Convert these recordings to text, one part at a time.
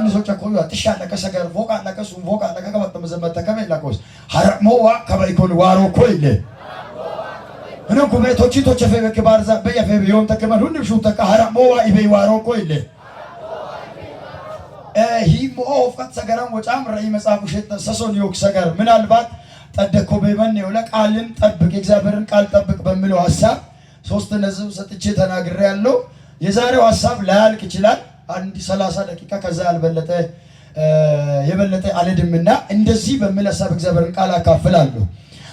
Yohanis Ochakoyu Tisha Kasagar Voka Nakasum Voka Nakaka Mazamata Lakos Haramoa Kabaikon Waro Koile No come Tochito Chefebe Barza Bay of Evion Takaman Shuta Haramoa Ibe Waro Koile he of Sagaram which Amra Imasabushet Sason Yok Sagar Minalbat Tadakobeman Neolak Allen Tabik Exaberan Kaltabik Bamilo Asa Sostanazum Satichitana Grello Yezaro Asab Lal Kichilan and Salasa Kikazal Belete Yebelete Aledimina and the Ziba Milasab Exaberan Kala Kafelando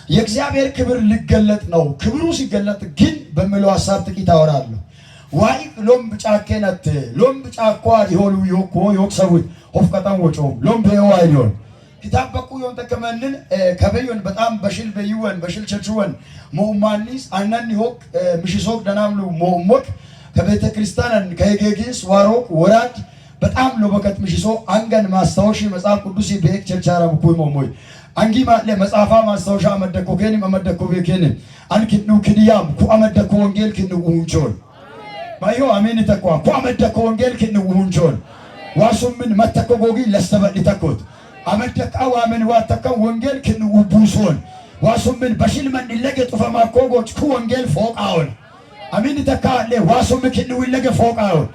Yexaber Kibur Ligalet no Kiburusi Galat Gin Bamilo Asab Tikitaoralo Why Lombicha Kenat Lombicha Quadi Holu Yoko Yoksawi of Katanwocho Lombeo Iron Kitabakuyon the commandant Kabayon Batam Bashil Bayuan Bashil Chachuan Momanis Anani Hok Mishisok Danamlu Momok Kabeta Kristan Kayegis Warok Warat Batam Lobakat Mishiso Angan Mastoshi Mazak Kudusi Bek Chachara Pumomoy Angima Lemasafa Mastosha Amada Kokeni Amada Kovekeni Ankit Nukidiam Kuamada Kongel Kinu Unchon Mayo Aminita Kwa Kuamada Kongel Kinu Unchon Wasumin Matakogogi Lestava Itakot Amada Kawamin Wataka Wongel Kinu Ubuson Wasumin Bashilman Illegat of Amakogo Kuangel Folk Hour Aminita Kale Wasum Kinu Illega Folk Hour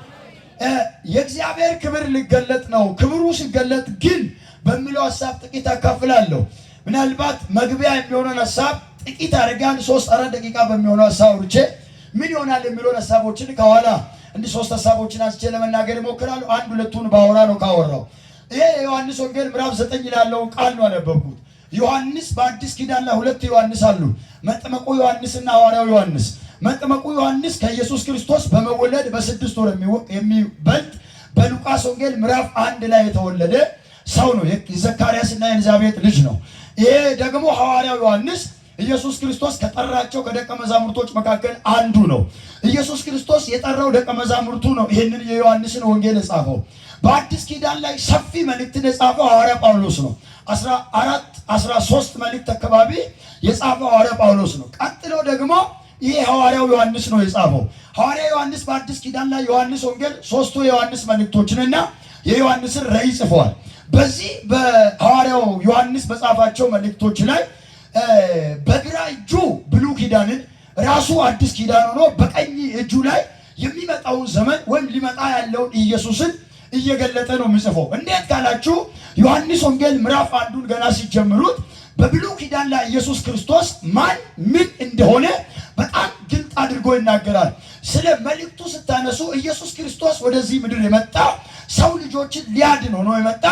Yexaber Kiver Ligalet now Kiverus Galet Gin Bamilo Sap Kita Kaflalo Minalbat Magabia Miona Sap Ita Regan Sos Aradika Bamiona Saurche Miliona Milona Sabochini Kawala and the Sosta Sabochinas Chelaman Nagarimokan and Buletun Baurano Kaoro. Yohannis Ogel Brav Satangila Long Alwana Bokut. Yohannis Bantiskidana Huleti Yohannisalu. Metamako Yohannis and Nawara Yohannis. Metamako Yohannis Jesus Christos, Bamawoled, Basetustor, Emi Belt, Belukas Ogel Mrav and the Light Olede, Sauno, Zacharias and Elizabeth Legino. Dagamo Hawara Yohannis. Jesus Christos Kataracho Kadekamazamutoch Makakan Anduno. Jesus Christos Yetarao de Kamazamurtuno, Henry Yohannis and Ongeles Avo. Batiskidan like Safi Malikines Avo Arab Paulusno. Asra Arat Asra Sost Malikta Kababi, yes Avo Arab Paulusno. Cantelo Degamo, Ye Hawara Yohannis no is Avo. Hawara Yohannis Batiskidan like Yohannis Ongel, Sosto Yohannis Maliktochina, Yohannis Race of one. Bazi Hawara Yohannis Basafacho Maliktochina. በግራ እጁ ብሉይ ኪዳንን ራሱ አዲስ ኪዳን ሆኖ በቀኝ እጁ ላይ የሚመጣው ዘመን ወይም ሊመጣ ያለው ኢየሱስን እየገለጠ ነው የሚጽፈው። እንዴት ካላችሁ ዮሐንስ ወንጌል ምዕራፍ 1ን ገና ሲጀምሩት በብሉይ ኪዳን ላይ ኢየሱስ ክርስቶስ ማን ምን እንደሆነ በጣም ግልጥ አድርጎ ይናገራል። ስለ መልእክቱ ስታነሱ ኢየሱስ ክርስቶስ ወደዚህ ምድር የመጣ ሰው ልጆችን ሊያድን ሆኖ የመጣ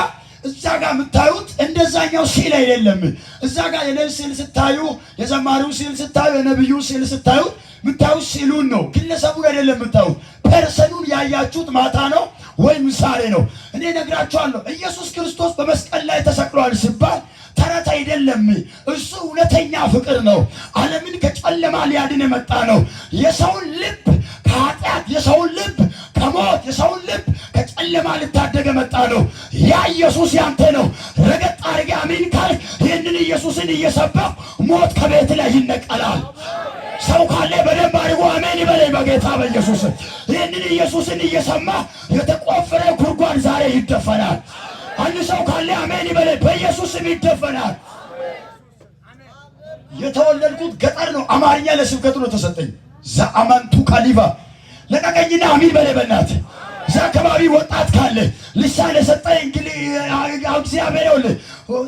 እዛ ጋር የምታዩት እንደዛኛው ሲል አይደለም። እዛ ጋር የነብዩ ሲል ስታዩ የዘማሪው ሲል ስታዩ የነብዩ ሲል ስታዩ ምታዩት ሲሉን ነው። ግለሰቡ አይደለም ምታዩት። ፐርሰኑን ያያችሁት ማታ ነው ወይ ምሳሌ ነው? እኔ ነግራችኋለሁ። ኢየሱስ ክርስቶስ በመስቀል ላይ ተሰቅሏል ሲባል ተረት አይደለም። እሱ እውነተኛ ፍቅር ነው። ዓለምን ከጨለማ ሊያድን የመጣ ነው። የሰውን ልብ ከኃጢአት የሰውን ልብ ከሞት የሰውን ልብ ከጨለማ ልታደገ መጣ ነው። ያ ኢየሱስ ያንተ ነው። ረገጥ አድርገህ አሜን ካልክ ይህንን ኢየሱስን እየሰበክ ሞት ከቤት ላይ ይነቀላል። ሰው ካለ በደንብ አድርጎ አሜን ይበለኝ በጌታ በኢየሱስ። ይህንን ኢየሱስን እየሰማ የተቆፈረ ጉድጓድ ዛሬ ይደፈናል። አንድ ሰው ካለ አሜን ይበለኝ በኢየሱስም ይደፈናል። የተወለድኩት ገጠር ነው። አማርኛ ለስብከቱ ነው ተሰጠኝ። ዘአማንቱ ካሊባ ለቀቀኝና አሜን በለኝ በእናትህ። እዛ አካባቢ ወጣት ካለ ልሳን የሰጠኝ እግዚአብሔር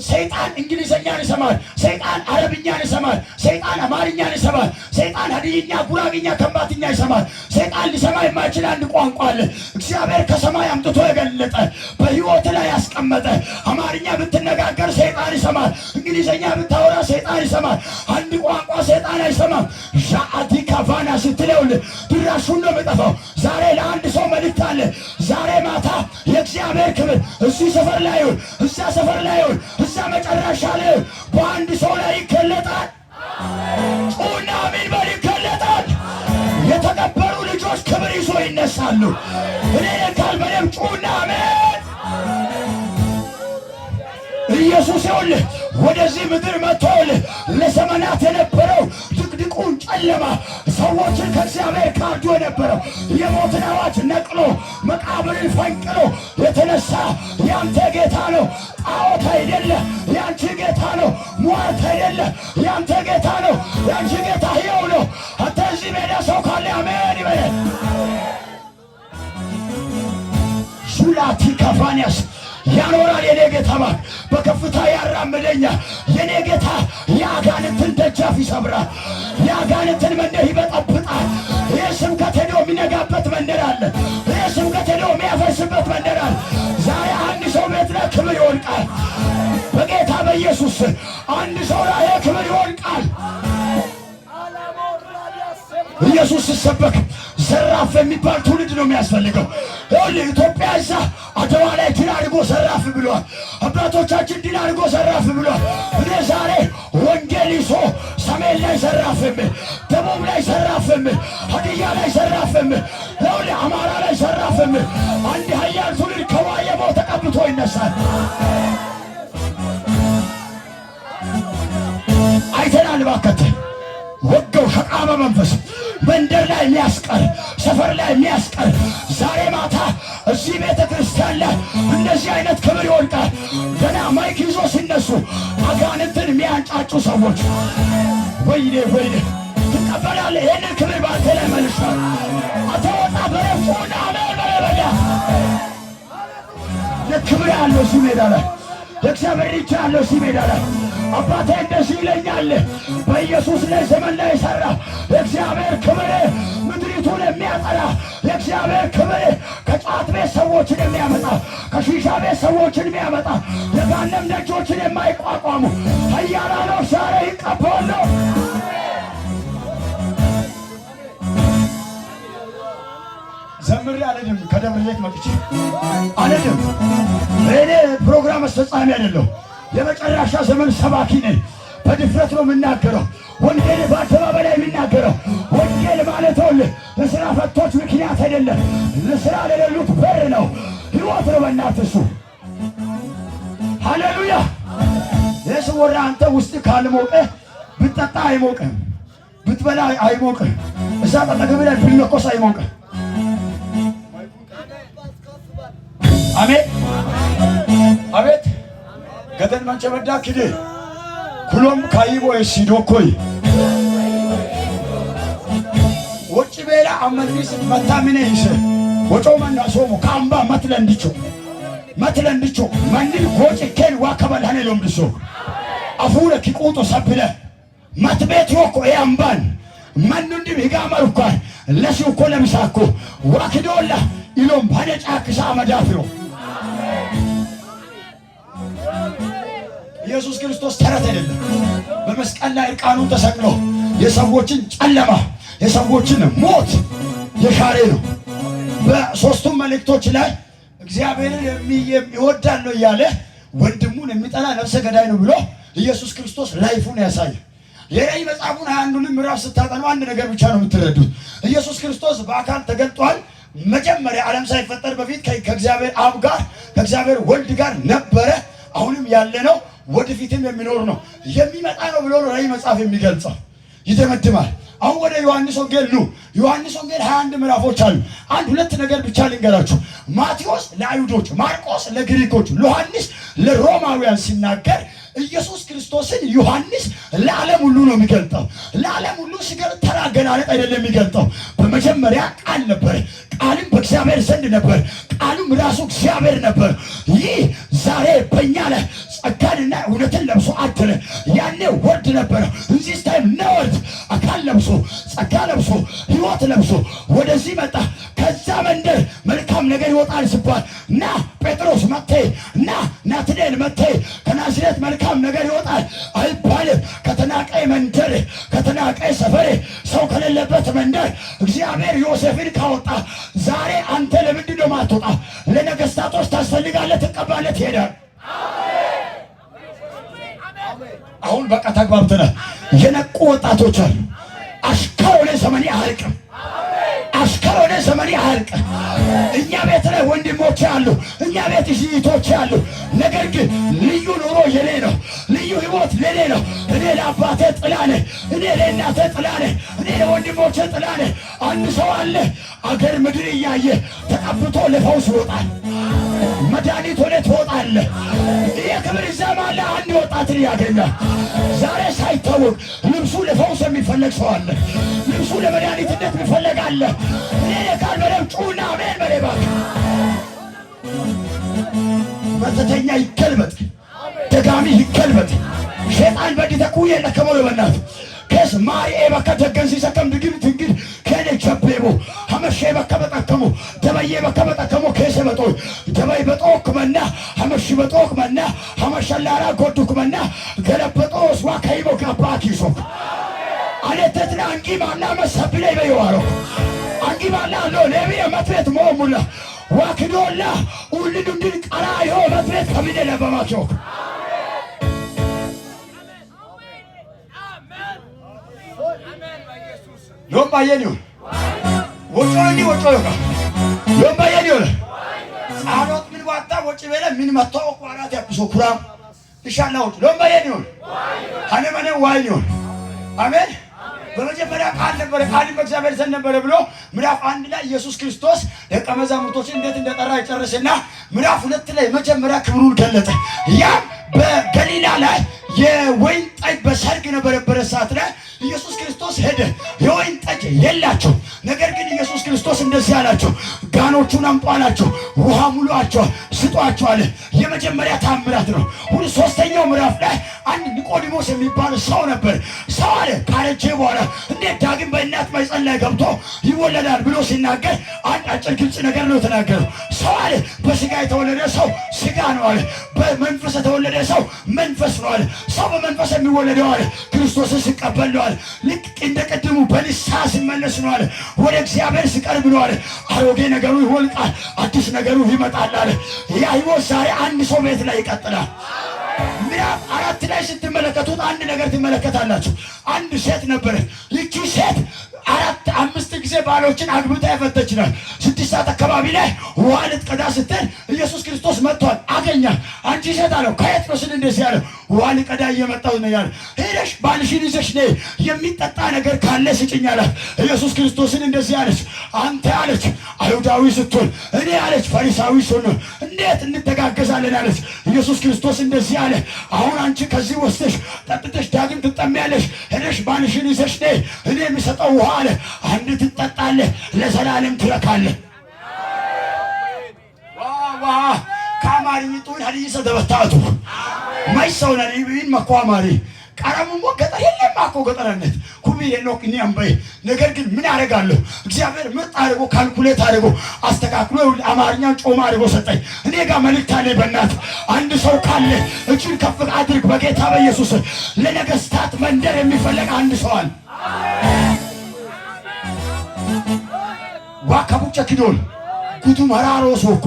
ሰይጣን እንግሊዘኛን ይሰማል፣ ሰይጣን አረብኛን ይሰማል፣ ሰይጣን አማርኛን ይሰማል፣ ሰይጣን ሀዲይኛ ጉራግኛ ከምባትኛ ይሰማል። ሰይጣን ሊሰማ የማይችል አንድ ቋንቋ አለ። እግዚአብሔር ከሰማይ አምጥቶ የገለጠ በህይወት ላይ ያስቀመጠ። አማርኛ ብትነጋገር ሰይጣን ይሰማል፣ እንግሊዘኛ ብታወራ ሰይጣን ይሰማል። አንድ ቋንቋ ሰይጣን አይሰማም። ዣአቲ ካቫና ስትለው ድራሹን ነው የሚጠፋው። ዛሬ ለአንድ ሰው መልእክት አለ። ዛሬ ማታ የእግዚአብሔር ክብር እዚህ ሰፈር ላይ ይሁን፣ እዛ ሰፈር ላይ ይሁን፣ እዛ መጨረሻ ላይ በአንድ ሰው ላይ ይገለጣል። ጩና አሜን በል። ይገለጣል። የተቀበሩ ልጆች ክብር ይዞ ይነሳሉ። እኔ ካል በለም ጩና አሜን። ኢየሱስ ይሁን ወደዚህ ምድር መጥቶ ለዘመናት የነበረው ድቅድቁ ታላቁን ጨለማ ሰዎችን ከእግዚአብሔር ካርዶ የነበረው የሞትን አዋጅ ነቅሎ መቃብርን ፈንቅሎ የተነሳ ያንተ ጌታ ነው። ጣዖት አይደለ፣ ያንቺ ጌታ ነው። ሟርት አይደለ፣ ያንተ ጌታ ነው። ያንቺ ጌታ ሕያው ነው። አንተ እዚህ ሜዳ ሰው ካለ አሜን ይበል። ሹላቲ ካፋንያስ ያኖራል የኔ ጌታ ባክ በከፍታ ያራምደኛል። የኔ ጌታ የአጋንንትን ደጃፍ ይሰብራል። የአጋንንትን መንደር ይበጠብጣል። ይህ ስብከት ሄዶ የሚነጋበት መንደር አለ። ይህ ስብከት ሄዶ የሚያፈርስበት መንደር አለ። ዛሬ አንድ ሰው ቤት ላይ ክብር ይወድቃል። በጌታ በኢየሱስ አንድ ሰው ላይ ክብር ይወድቃል። ኢየሱስ ሲሰበክ ዘራፍ የሚባል ትውልድ ነው የሚያስፈልገው። ኢትዮጵያ እዛ አድዋ ላይ ድል አድርጎ ዘራፍ ብሏል። አባቶቻችን ድል አድርጎ ዘራፍ ብሏል። እኔ ዛሬ ወንጌል ይዞ ሰሜን ላይ ዘራፍም፣ ደቡብ ላይ ዘራፍም፣ ሀዲያ ላይ ዘራፍም፣ አማራ ላይ ዘራፍም አንድ ኃያል ትውልድ ከዋየቦ ተቀብቶ ይነሳል። አይተናል። ባከተ ወገው ሸቃበ መንፈስ መንደር ላይ የሚያስቀር ሰፈር ላይ የሚያስቀር ዛሬ ማታ እዚህ ቤተ ክርስቲያን ላይ እንደዚህ አይነት ክብር ይወድቃል። ገና ማይክ ይዞ ሲነሱ አጋንንትን የሚያንጫጩ ሰዎች ወይኔ ወይኔ ትቀበላለህ። ይህንን ክብር ባንተ ላይ መልሻል። አተወጣ በረፉና አመልበለበያ ለክብር ያለው እዚህ ሜዳ ላይ የእግዚአብሔር ልጅ ያለው እዚህ ሜዳ ላይ አባቴ እንደዚህ ይለኛል። በኢየሱስ ላይ ዘመን ላይ የሠራ የእግዚአብሔር ክብር ምድሪቱን የሚያጠራ የእግዚአብሔር ክብር ከጫት ቤት ሰዎችን የሚያመጣ ከሺሻ ቤት ሰዎችን የሚያመጣ የገሃነም ደጆችን የማይቋቋሙ ኃያላኖች ዛሬ ይቀባሉ። ዘምሬ አልሄድም። ከደብረ ዘይት መጥቼ አልሄድም። እኔ ፕሮግራም አስፈጻሚ አይደለሁ። የመጨረሻ ዘመን ሰባኪ ነኝ። በድፍረት ነው የምናገረው። ወንጌል በአደባባይ ላይ የሚናገረው ወንጌል ማለት ለሥራ ፈቶች ምክንያት አይደለም፣ ለሥራ ለሌሉት በር ነው፣ ሕይወት ነው። በእናትህ እሱ ሃሌሉያ። የስወራ አንተ ውስጥ ካልሞቀ ብትጠጣ አይሞቅም፣ ብትበላ አይሞቅም፣ እዛ አጠገብ ላይ ብትለኮስ አይሞቅም። አሜን አቤት ገደል መንጨበዳ ክዴ ኩሎም ካይቦ ሲዶኮይ ወጭ ቤላ አመልስ መታምኔ ይሰ ወጮ ማና ሶሞ ካምባ መትለንዲቾ ማንዲ ጎጭ ከል ዋከበላኔ ሎምድሶ አፉለ ኪቁጦ ሰብለ ማትቤት ወኮ ያምባን ማንንዲ ቢጋመርኳ ለሲው ኮ ለምሳኮ ዋክዶላ ኢሎም ባነጫ ክሳ መዳፍሮ ኢየሱስ ክርስቶስ ተረት አይደለም። በመስቀል ላይ እርቃኑን ተሰቅሎ የሰዎችን ጨለማ የሰዎችን ሞት የሻረ ነው። በሶስቱም መልእክቶች ላይ እግዚአብሔርን ይወዳል ነው እያለ ወንድሙን የሚጠላ ነፍሰ ገዳይ ነው ብሎ ኢየሱስ ክርስቶስ ላይፉን ያሳየ። የራእይ መጽሐፉን 21ን ምዕራፍ ስታጠኑ አንድ ነገር ብቻ ነው የምትረዱት። ኢየሱስ ክርስቶስ በአካል ተገልጧል። መጀመሪያ ዓለም ሳይፈጠር በፊት ከእግዚአብሔር አብ ጋር ከእግዚአብሔር ወልድ ጋር ነበረ። አሁንም ያለ ነው፣ ወደፊትም የሚኖር ነው፣ የሚመጣ ነው ብሎ ነው ራእይ መጽሐፍ የሚገልጸው። ይደመድማል። አሁን ወደ ዮሐንስ ወንጌል ኑ። ዮሐንስ ወንጌል 21 ምዕራፎች አሉ። አንድ ሁለት ነገር ብቻ ልንገራችሁ። ማቴዎስ ለአይሁዶች፣ ማርቆስ ለግሪኮች፣ ዮሐንስ ለሮማውያን ሲናገር ኢየሱስ ክርስቶስን ዮሐንስ ለዓለም ሁሉ ነው የሚገልጠው። ለዓለም ሁሉ ሲገልጥ ተራ አገላለጥ አይደለም የሚገልጠው። በመጀመሪያ ቃል ነበር፣ ቃልም በእግዚአብሔር ዘንድ ነበር፣ ቃሉም ራሱ እግዚአብሔር ነበር። ይህ ዛሬ በእኛ ላይ ጸጋንና እውነትን ለብሶ አደረ። ያኔ ወርድ ነበረ፣ እዚህ ታይም ነወርድ አካል ለብሶ ጸጋ ለብሶ ሕይወት ለብሶ ወደዚህ መጣ። ከዛ መንደር መልካም ነገር ይወጣል ሲባል እና ጴጥሮስ መጥቴ እና ናትናኤል መጥቴ ከናዝሬት መልካም ነገር ይወጣል አይባልም። ከተናቀይ መንደር ከተናቀይ ሰፈር ሰው ከሌለበት መንደር እግዚአብሔር ዮሴፍን ካወጣ ዛሬ አንተ ለምንድን ነው ማትወጣ? ለነገስታቶች ታስፈልጋለህ፣ ትቀባለህ፣ ትሄዳለህ። አሁን በቃ ተግባብተናል። የነቁ ወጣቶች አሉ። አሽከር ሆነ ዘመኔ አያልቅም። አሽከር ሆነ ዘመኔ አያልቅ። እኛ ቤት ላይ ወንድሞቼ አሉ፣ እኛ ቤት እህቶቼ አሉ። ነገር ግን ልዩ ኑሮ የኔ ነው፣ ልዩ ህይወት ለኔ ነው። እኔ ለአባቴ ጥላ ነኝ፣ እኔ ለእናቴ ጥላ ነኝ፣ እኔ ለወንድሞቼ ጥላ ነኝ። አንድ ሰው አለ አገር ምድር እያየ ተቀብቶ ለፈውስ ይወጣል። መድኃኒት ሆነ ትወጣለህ። ይህ ክብር ይዘማል። አንድ ወጣትን ያገኛል ዛሬ ሳይታወቅ ልብሱ ለፈውስ የሚፈለግ ሰው አለ። ልብሱ ለመድኃኒትነት የሚፈለግ አለ። እኔ የቃል በደም ጩና አሜን በሌባ መተተኛ ይገልበጥ፣ ደጋሚ ይገልበጥ። ሸጣን በዲተኩ የለከመው ለበናት ከስ ማይ ኤባካ ተገንሲ ሰከም ድግም ትንግድ ከኔ ቸቤቦ ሐመሼ በከበጠከሙ ደበዬ በከበጠከሙ ከሰ በጦ ደበይ በጦክ መና ሐመሽ በጦክ መና ሐመሸላራ ጎዱክ መና ገለበጦስ ዋከይቦ ካባኪሶ አለተትና አንጊ ማና መሰብለ ይበየዋሮ አንጊ ማና ሎ ለቢ መትረት ሞሙላ ዋክዶላ ሁሉን ድል ቀራዮ መትረት ከሚደ ለበማቸው ሎምባ የኒው ወጮኒ ወጮዮካ ሎምባ የኒው ጻሎት ምን ዋታ ወጪ በለ ምን መጣው ቋራት ያብሶ ኩራም ኢንሻአላህ ሎምባ የኒው አነመነ ዋይኒው አሜን። በመጀመሪያ ቃል ነበረ፣ ቃልም በእግዚአብሔር ዘንድ ነበረ ብሎ ምዕራፍ 1 ላይ ኢየሱስ ክርስቶስ ደቀ መዛሙርቶችን እንዴት እንደጠራ ይጨርስና ምዕራፍ 2 ላይ መጀመሪያ ክብሩን ገለጠ። ያም በገሊላ ላይ የወይን ጠጅ በሰርግ ነበረበት ሰዓት ላይ ኢየሱስ ክርስቶስ ሄደ። የወይን ጠጅ የላቸው። ነገር ግን ኢየሱስ ክርስቶስ እንደዚህ አላቸው፣ ጋኖቹን አምጡ አላቸው፣ ውሃ ሙሉአቸው ስጧቸው አለ። የመጀመሪያ ታምራት ነው። ሶስተኛው ምዕራፍ ላይ አንድ ኒቆዲሞስ የሚባል ሰው ነበር። ሰው አለ ካረጀ በኋላ እንዴት ዳግም በእናት ማህፀን ላይ ገብቶ ይወለዳል ብሎ ሲናገር አንድ አጭር ግልጽ ነገር ነው የተናገረው። ሰው አለ በስጋ የተወለደ ሰው ስጋ ነው አለ፣ በመንፈስ የተወለደ ሰው መንፈስ ነው አለ። ሰው በመንፈስ የሚወለደው አለ ክርስቶስን ሲቀበል ነው አለ። ልክ እንደ ቀድሙ በንስሐ ሲመለስ ነው አለ። ወደ እግዚአብሔር ሲቀርብ ነው አለ። አሮጌ ነገሩ ይወልቃል፣ አዲስ ነገሩ ይመጣል አለ። ያ ህይወት ዛሬ አንድ ሰው ቤት ላይ ይቀጥላል። ምዕራፍ 4 ላይ ስትመለከቱት አንድ ነገር ትመለከታላችሁ። አንድ ሴት ነበረች። ይቺ ሴት 4-5 ጊዜ ባሎችን አግብታ የፈተች ናት። 6 ሰዓት አካባቢ ላይ ውሃ ልትቀዳ ስትል ኢየሱስ ክርስቶስ መጥቷል፣ አገኛት። አንቺ ሴት አለው ከየት ነው ስል እንደዚህ ያለው ውሃ ልቀዳ እየመጣሁ ነው ያለ። ሄደሽ ባልሽን ይዘሽ ነይ፣ የሚጠጣ ነገር ካለ ስጭኝ አላት። ኢየሱስ ክርስቶስን እንደዚህ አለች፣ አንተ አለች አይሁዳዊ ስትሆን እኔ አለች ፈሪሳዊ ስሆን እንዴት እንተጋገዛለን አለች። ኢየሱስ ክርስቶስ እንደዚህ አለ፣ አሁን አንቺ ከዚህ ወስደሽ ጠጥተሽ ዳግም ትጠሚያለሽ። ሄደሽ ባልሽን ይዘሽ ነይ፣ እኔ የሚሰጠው ውሃ አለ አንድ ትጠጣለህ፣ ለዘላለም ትረካለህ። ዋዋ ካማሪቱን ሀዲስ ተበታቱ ማይሰውና ሊቢን መቋማሪ ቀረሙ ገጠር የለም አኮ ገጠርነት ኩሚ የኖክኒ አምባይ። ነገር ግን ምን ያደርጋለሁ እግዚአብሔር ምርጥ አድርጎ ካልኩሌት አድርጎ አስተካክሎ አማርኛን ጮማ አድርጎ ሰጠኝ። እኔ ጋር መልእክት አለ። በእናት አንድ ሰው ካለ እጅን ከፍ አድርግ በጌታ በኢየሱስ። ለነገስታት መንደር የሚፈልግ አንድ ሰው አለ። ዋካቡቻ ኪዶል ጉቱ መራሮ ሶኮ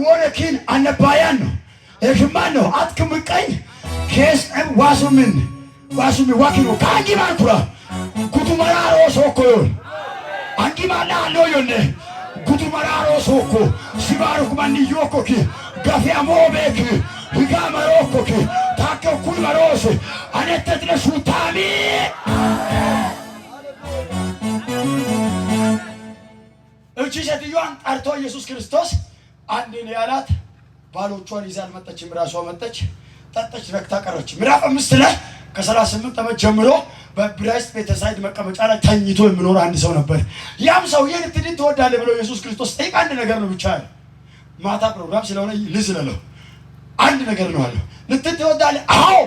ወለኪን አነባያን ነው እሽማን ነው አትክምቀኝ ኬስ ዋሱምን ዋኪኑ ካንጂ ማንኩራ ጉቱ መራሮ ሶኮ ዮን አንጂ ማላ አሎዮነ ጉቱ መራሮ ሶኮ ሲባሩክ ማን ዮኮኪ ጋፊያ ሞቤክ higa marokkoki takke kun marose anetetle shutami እቺ ሴትዮዋን ጠርቶ ኢየሱስ ክርስቶስ አንድ ነው ያላት። ባሎቿን ይዛል መጣች፣ ራሷ መጣች፣ ጠጣች፣ ረክታ ቀረች። ምዕራፍ 5 ላይ ከ38 ዓመት ጀምሮ በብራይስት ቤተሳይድ መቀመጫ ላይ ተኝቶ የሚኖር አንድ ሰው ነበር። ያም ሰውዬ ልትድን ትወዳለህ ብሎ ኢየሱስ ክርስቶስ ጠይቅ። አንድ ነገር ነው ብቻ ማታ ፕሮግራም ስለሆነ ልዝለለው አንድ ነገር ነው አለው። ልትድን ትወዳለህ? አዎ።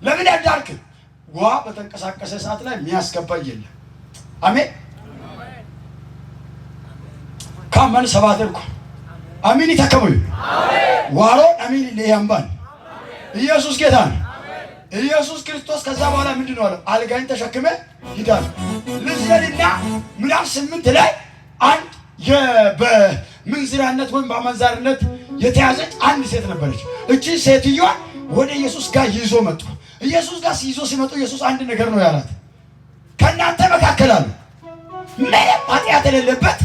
ለምን ያዳርክ? ዋ በተንቀሳቀሰ ሰዓት ላይ የሚያስገባ የለም። አሜን። ካመን ሰባተርኩ አሚን ይተከበዩ ዋሮ አሚን ለያምባን ኢየሱስ ጌታ ነው። ኢየሱስ ክርስቶስ ከዛ በኋላ ምንድነው አለው? አልጋኝ ተሸክመ ሂዳል። ልዝልና ምዕራፍ 8 ላይ አንድ በምንዝራነት ወይም በአመንዛርነት የተያዘች አንድ ሴት ነበረች። እቺ ሴትዮዋ ወደ ኢየሱስ ጋር ይዞ መጡ። ኢየሱስ ጋር ሲመጡ ኢየሱስ አንድ ነገር ነው ያላት። ከናንተ መካከል አለ ምንም ኃጢአት የሌለበት